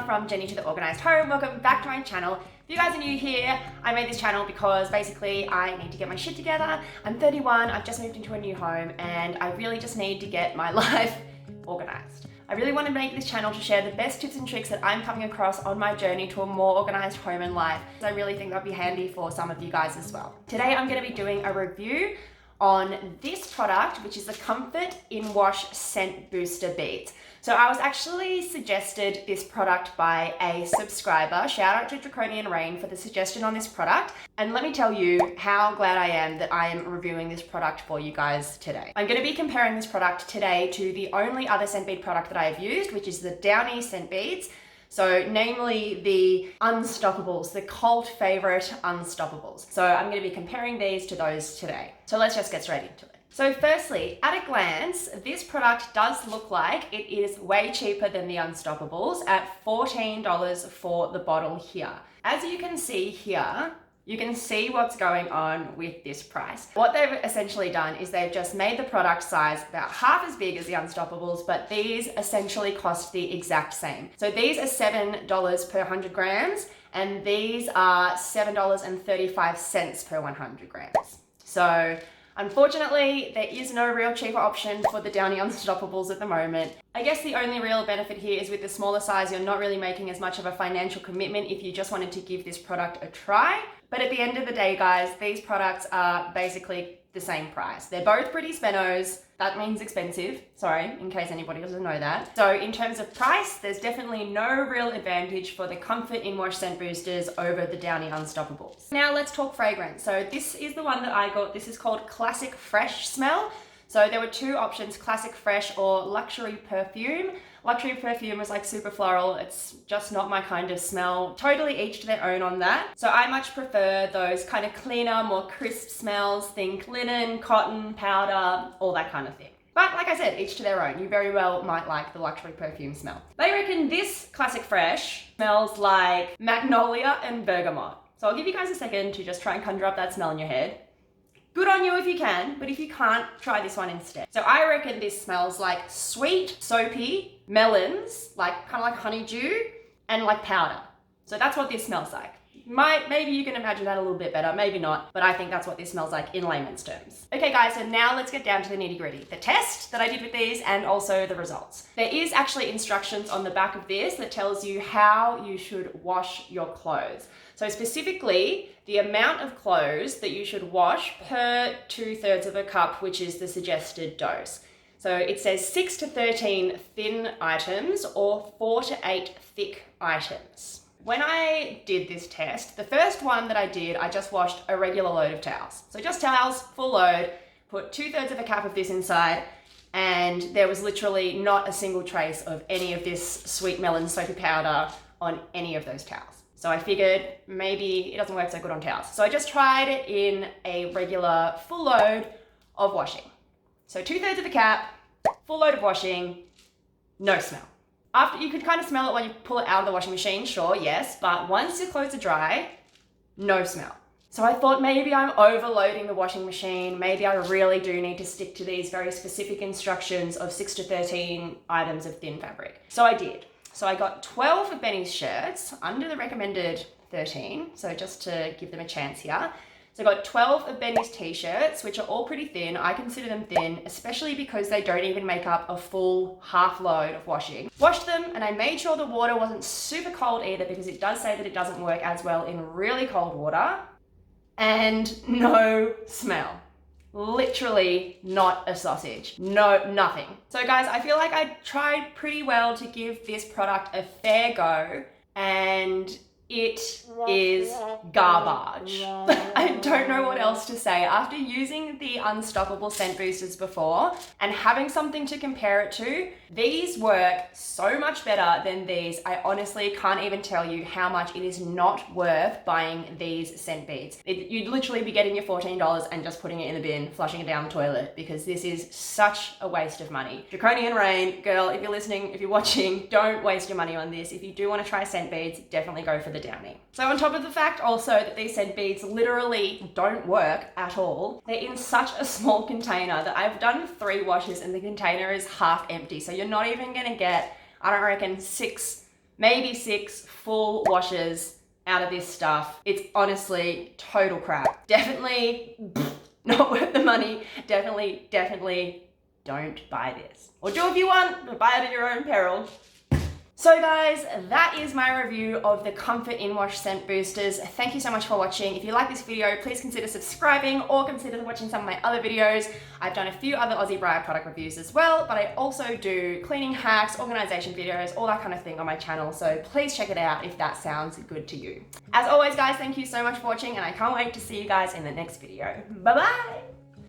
Jenna from Jenny to the Organised Home. Welcome back to my channel. If you guys are new here, I made this channel because basically I need to get my shit together. I'm 31, I've just moved into a new home and I really just need to get my life organised. I really want to make this channel to share the best tips and tricks that I'm coming across on my journey to a more organised home and life. I really think that'd be handy for some of you guys as well. Today I'm going to be doing a review on this product, which is the Comfort in Wash Scent Booster Beads. So I was actually suggested this product by a subscriber. Shout out to Draconian Rain for the suggestion on this product. And let me tell you how glad I am that I am reviewing this product for you guys today. I'm going to be comparing this product today to the only other scent bead product that I have used, which is the Downy scent beads. So namely the Unstoppables, the cult favorite Unstoppables. So I'm going to be comparing these to those today. So let's just get straight into it. So firstly, at a glance, this product does look like it is way cheaper than the Unstoppables at $14 for the bottle here. As you can see here, you can see what's going on with this price. What they've essentially done is they've just made the product size about half as big as the Unstoppables, but these essentially cost the exact same. So these are $7 per 100 grams, and these are $7.35 per 100 grams. So unfortunately, there is no real cheaper option for the Downy Unstoppables at the moment. I guess the only real benefit here is with the smaller size, you're not really making as much of a financial commitment if you just wanted to give this product a try. But at the end of the day, guys, these products are basically the same price. They're both pretty spennos. That means expensive, sorry, in case anybody doesn't know that. So in terms of price, there's definitely no real advantage for the Comfort in Wash Scent Boosters over the Downy Unstoppables. Now let's talk fragrance. So this is the one that I got. This is called Classic Fresh Smell. So there were two options, Classic Fresh or Luxury Perfume. Luxury Perfume was like super floral. It's just not my kind of smell. Totally each to their own on that. So I much prefer those kind of cleaner, more crisp smells. Think linen, cotton, powder, all that kind of thing. But like I said, each to their own. You very well might like the Luxury Perfume smell. They reckon this Classic Fresh smells like magnolia and bergamot. So I'll give you guys a second to just try and conjure up that smell in your head. Good on you if you can, but if you can't, try this one instead. So I reckon this smells like sweet, soapy, melons, like kind of like honeydew, and like powder. So that's what this smells like. Maybe you can imagine that a little bit better, maybe not, but I think that's what this smells like in layman's terms. Okay guys, so now let's get down to the nitty gritty. The test that I did with these and also the results. There is actually instructions on the back of this that tells you how you should wash your clothes. So specifically, the amount of clothes that you should wash per 2/3 of a cup, which is the suggested dose. So it says 6 to 13 thin items or 4 to 8 thick items. When I did this test, the first one that I did, I just washed a regular load of towels. So just towels, full load, put 2/3 of a cup of this inside, and there was literally not a single trace of any of this sweet melon soapy powder on any of those towels. So I figured maybe it doesn't work so good on towels. So I just tried it in a regular full load of washing. So 2/3 of a cap, full load of washing, no smell. After, you could kind of smell it when you pull it out of the washing machine, sure, yes, but once your clothes are dry, no smell. So I thought maybe I'm overloading the washing machine. Maybe I really do need to stick to these very specific instructions of 6 to 13 items of thin fabric. So I did. So I got 12 of Benny's shirts under the recommended 13. So just to give them a chance here. So I got 12 of Benny's t-shirts, which are all pretty thin. I consider them thin, especially because they don't even make up a full half load of washing. Washed them, and I made sure the water wasn't super cold either, because it does say that it doesn't work as well in really cold water. And no smell. Literally not a sausage. No, nothing. So guys, I feel like I tried pretty well to give this product a fair go, and it is garbage. I don't know what else to say. After using the Unstoppable scent boosters before and having something to compare it to, these work so much better than these. I honestly can't even tell you how much it is not worth buying these scent beads. You'd literally be getting your $14 and just putting it in the bin, flushing it down the toilet, because this is such a waste of money. Draconian Rain, girl, if you're listening, if you're watching, don't waste your money on this. If you do want to try scent beads, definitely go for the Downy. So on top of the fact also that these scent beads literally don't work at all, they're in such a small container that I've done 3 washes and the container is half empty. So you're not even gonna get, I don't reckon, 6 maybe 6 full washes out of this stuff. It's honestly total crap. Definitely not worth the money. Definitely don't buy this. Or do if you want, but buy it at your own peril. So guys, that is my review of the Comfort In-Wash Scent Boosters. Thank you so much for watching. If you like this video, please consider subscribing or consider watching some of my other videos. I've done a few other Aussie Briar product reviews as well, but I also do cleaning hacks, organization videos, all that kind of thing on my channel. So please check it out if that sounds good to you. As always guys, thank you so much for watching and I can't wait to see you guys in the next video. Bye bye!